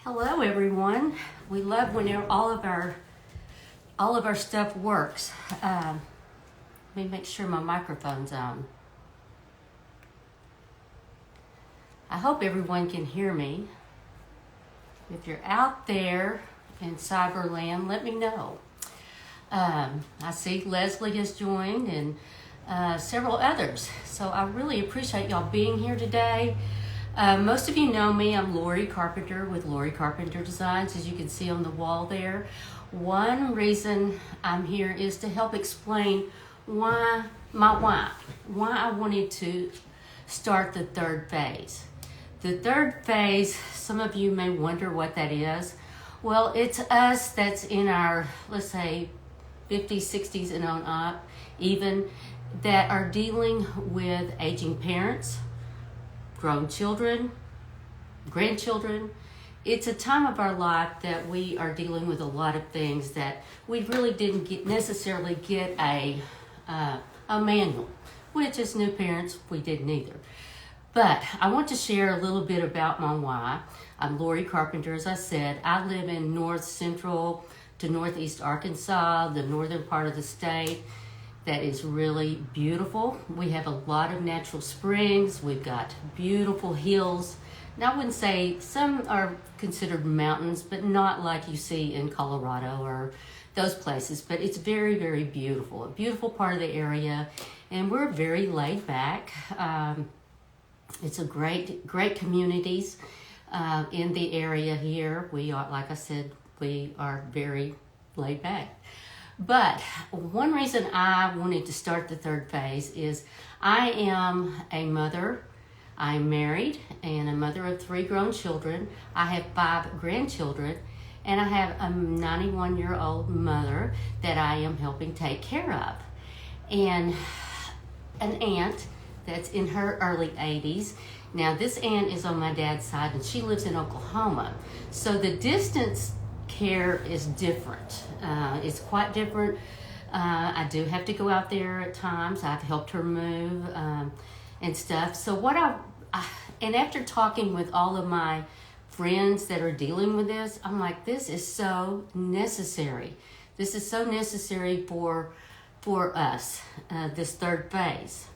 Hello, everyone. We love when all of our stuff works. Let me make sure my microphone's on. I hope everyone can hear me. If you're out there in Cyberland, let me know. I see Leslie has joined and several others. So I really appreciate y'all being here today. Most of you know me. I'm Lori Carpenter with Lori Carpenter Designs, as you can see on the wall there. One reason I'm here is to help explain why I wanted to start the third phase. The third phase, some of you may wonder what that is. Well, it's us that's in our, let's say, 50s, 60s and on up, even, that are dealing with aging parents, grown children, grandchildren. It's a time of our life that we are dealing with a lot of things that we really didn't necessarily get a manual, which as new parents, we didn't either. But I want to share a little bit about my why. I'm Lori Carpenter, as I said. I live in north central to northeast Arkansas, the northern part of the state. That is really beautiful. We have a lot of natural springs. We've got beautiful hills. Now, I wouldn't say some are considered mountains, but not like you see in Colorado or those places. But it's very, very beautiful. A beautiful part of the area. And we're very laid back. It's a great communities in the area here. We are, like I said, we are very laid back. But one reason I wanted to start the third phase is I am a mother. I'm married and a mother of 3 grown children. I have 5 grandchildren, and I have a 91-year-old mother that I am helping take care of. And an aunt that's in her early 80s. Now, this aunt is on my dad's side, and she lives in Oklahoma. So the distance care is different. It's quite different. I do have to go out there at times. I've helped her move and stuff. So and after talking with all of my friends that are dealing with this, I'm like, this is so necessary. This is so necessary for us, this third phase.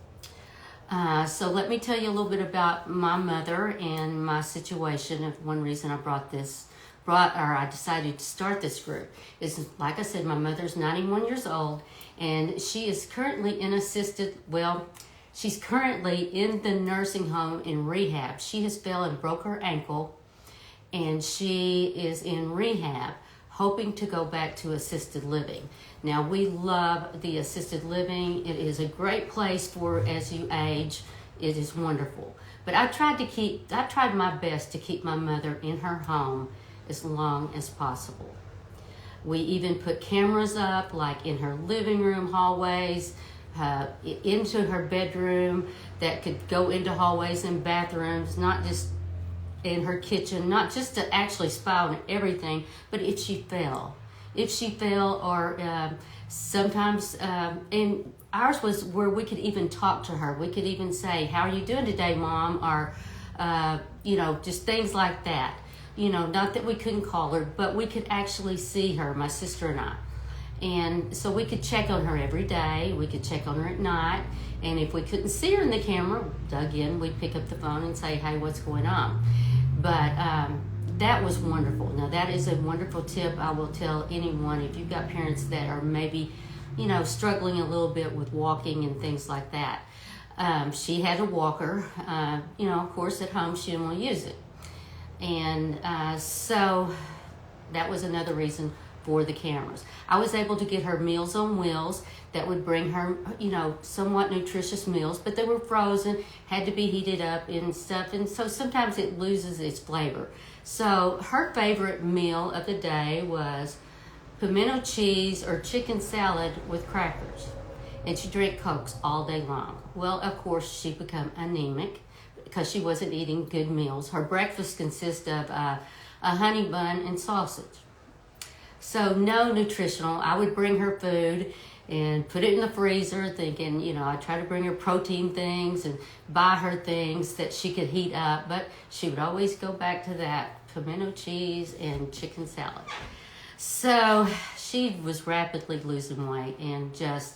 So let me tell you a little bit about my mother and my situation. One reason I decided to start this group is, like I said, my mother's 91 years old, and she is currently she's currently in the nursing home in rehab. She has fell and broke her ankle, and she is in rehab, hoping to go back to assisted living. Now, we love the assisted living. It is a great place for as you age. It is wonderful. But I tried my best to keep my mother in her home as long as possible. We even put cameras up, like in her living room hallways, into her bedroom, that could go into hallways and bathrooms, not just in her kitchen, not just to actually spy on everything, but if she fell, or sometimes, and ours was where we could even talk to her. We could even say, "How are you doing today, Mom?" Or, just things like that. Not that we couldn't call her, but we could actually see her, my sister and I. And so we could check on her every day. We could check on her at night. And if we couldn't see her in the camera, again, we'd pick up the phone and say, "Hey, what's going on?" But that was wonderful. Now, that is a wonderful tip I will tell anyone. If you've got parents that are maybe, struggling a little bit with walking and things like that. She had a walker. Of course, at home, she didn't want to use it. And so that was another reason for the cameras. I was able to get her Meals on Wheels that would bring her, somewhat nutritious meals, but they were frozen, had to be heated up and stuff. And so sometimes it loses its flavor. So her favorite meal of the day was pimento cheese or chicken salad with crackers. And she drank Cokes all day long. Well, of course, she became anemic because she wasn't eating good meals. Her breakfast consists of a honey bun and sausage. So no nutritional. I would bring her food and put it in the freezer thinking, I try to bring her protein things and buy her things that she could heat up, but she would always go back to that pimento cheese, and chicken salad. So she was rapidly losing weight and just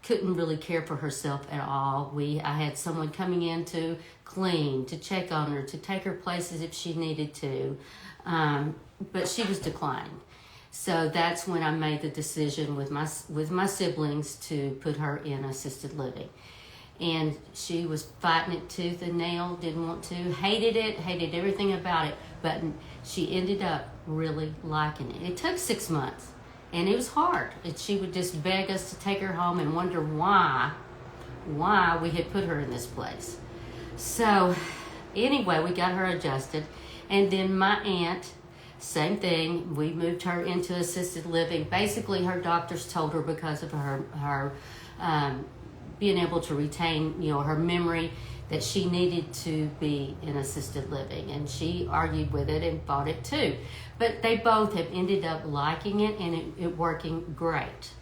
couldn't really care for herself at all. I had someone coming in to clean, to check on her, to take her places if she needed to, but she was declining. So that's when I made the decision with my siblings to put her in assisted living. And she was fighting it tooth and nail, didn't want to, hated it, hated everything about it, but she ended up really liking it. It took 6 months, and it was hard. She would just beg us to take her home and wonder why we had put her in this place. So anyway, we got her adjusted, and then my aunt, same thing, we moved her into assisted living. Basically, her doctors told her because of her being able to retain, her memory, that she needed to be in assisted living, and she argued with it and fought it too. But they both have ended up liking it and it working great.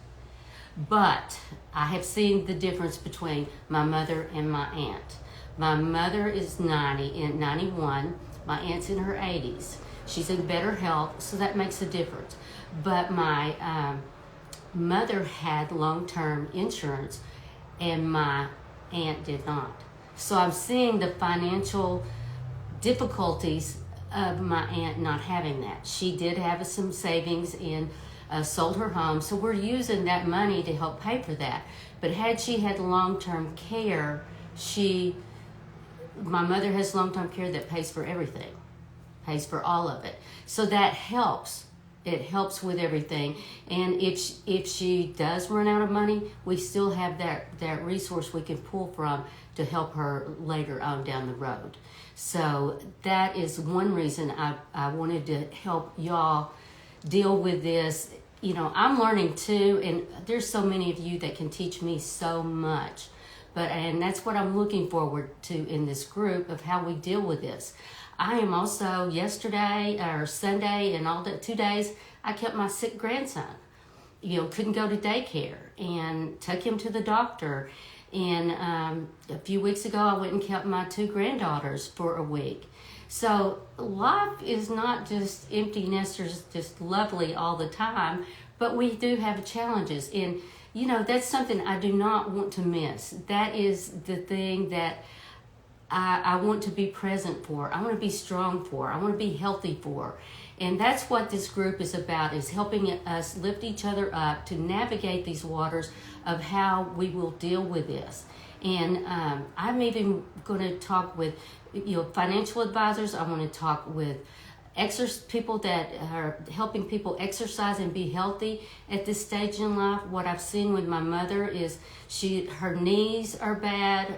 But I have seen the difference between my mother and my aunt. My mother is 91. My aunt's in her 80s. She's in better health, so that makes a difference. But my mother had long-term insurance, and my aunt did not. So I'm seeing the financial difficulties of my aunt not having that. She did have some savings and sold her home, so we're using that money to help pay for that. But had she had long-term care, my mother has long-term care that pays for everything, pays for all of it. So that helps. It helps with everything. And if she does run out of money, we still have that resource we can pull from to help her later on down the road. So that is one reason I wanted to help y'all deal with this. I'm learning too, and there's so many of you that can teach me so much. And that's what I'm looking forward to in this group of how we deal with this. I am also, yesterday or Sunday and all that 2 days, I kept my sick grandson. Couldn't go to daycare and took him to the doctor. And a few weeks ago, I went and kept my 2 granddaughters for a week. So life is not just empty nesters, just lovely all the time, but we do have challenges. And, that's something I do not want to miss. That is the thing that I want to be present for. I want to be strong for. I want to be healthy for. And that's what this group is about, is helping us lift each other up to navigate these waters of how we will deal with this. And I'm even going to talk with financial advisors. I want to talk with people that are helping people exercise and be healthy at this stage in life. What I've seen with my mother is her knees are bad,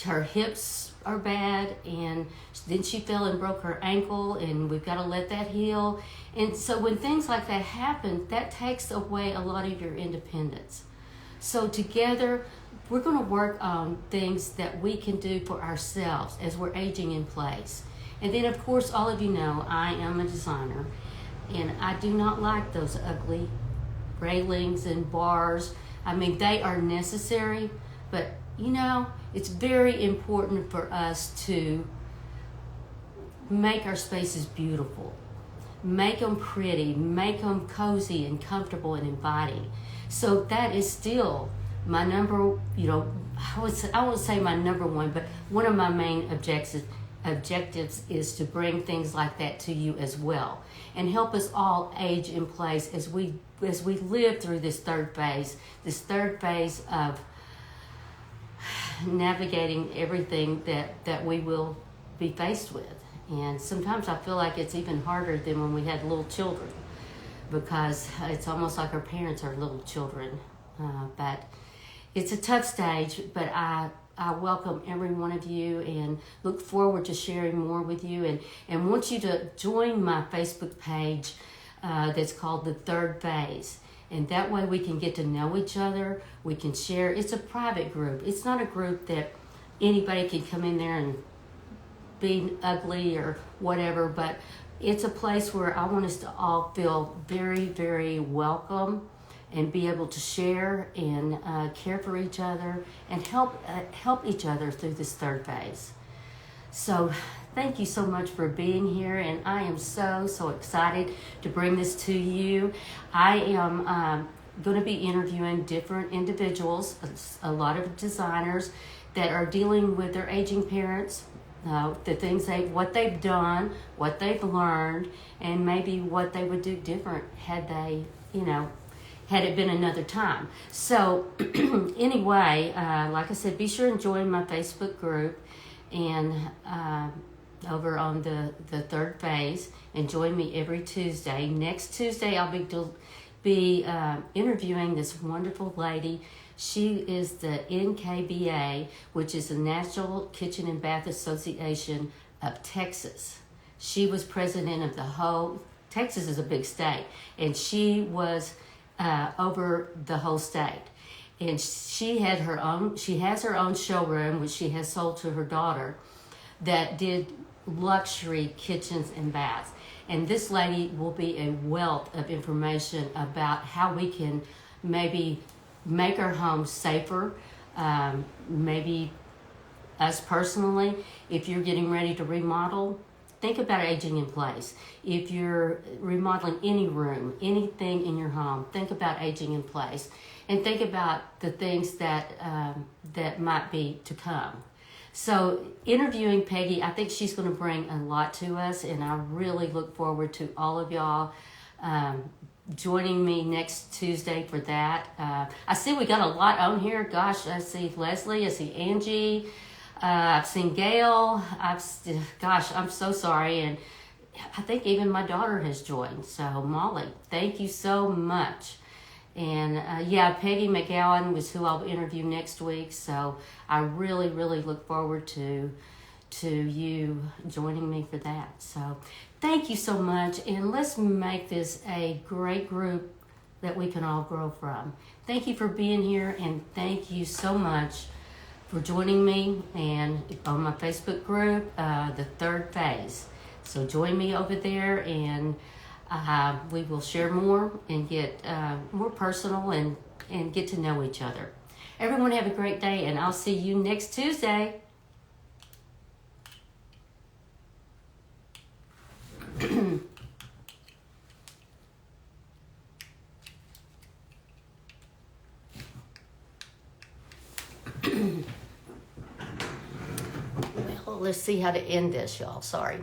her hips are bad, and then she fell and broke her ankle, and we've got to let that heal. And so when things like that happen, that takes away a lot of your independence. So together, we're going to work on things that we can do for ourselves as we're aging in place. And then, of course, all of you know I am a designer, and I do not like those ugly railings and bars. I mean, they are necessary, but it's very important for us to make our spaces beautiful, make them pretty, make them cozy and comfortable and inviting. So that is still my number, I won't say my number one, but one of my main objectives is to bring things like that to you as well, and help us all age in place as we live through this third phase of navigating everything that we will be faced with. And sometimes I feel like it's even harder than when we had little children, because it's almost like our parents are little children. But it's a tough stage, but I welcome every one of you and look forward to sharing more with you, and want you to join my Facebook page that's called The Third Phase. And that way we can get to know each other. We can share. It's a private group. It's not a group that anybody can come in there and be ugly or whatever, but it's a place where I want us to all feel very, very welcome and be able to share and care for each other and help each other through this third phase. So thank you so much for being here, and I am so excited to bring this to you. I am going to be interviewing different individuals, a lot of designers that are dealing with their aging parents, the things what they've done, what they've learned, and maybe what they would do different had they, had it been another time. So anyway, like I said, be sure and join my Facebook group and over on the third phase, and join me every Tuesday. Next Tuesday, I'll be interviewing this wonderful lady. She is the NKBA, which is the National Kitchen and Bath Association of Texas. She was president of the whole, Texas is a big state, and she was over the whole state. And she has her own showroom, which she has sold to her daughter, that did luxury kitchens and baths. And this lady will be a wealth of information about how we can maybe make our homes safer. Maybe us personally, if you're getting ready to remodel, think about aging in place. If you're remodeling any room, anything in your home, think about aging in place. And think about the things that might be to come. So interviewing Peggy, I think she's going to bring a lot to us, and I really look forward to all of y'all joining me next Tuesday for that. I see we got a lot on here. Gosh, I see Leslie, I see Angie, I've seen Gail. Gosh, I'm so sorry, and I think even my daughter has joined. So Molly, thank you so much. And Peggy McGowan was who I'll interview next week. So I really look forward to you joining me for that. So thank you so much, and let's make this a great group that we can all grow from. Thank you for being here, and thank you so much for joining me and on my Facebook group, the third phase. So join me over there, and we will share more and get more personal and get to know each other. Everyone have a great day, and I'll see you next Tuesday. Well, let's see how to end this, y'all. Sorry.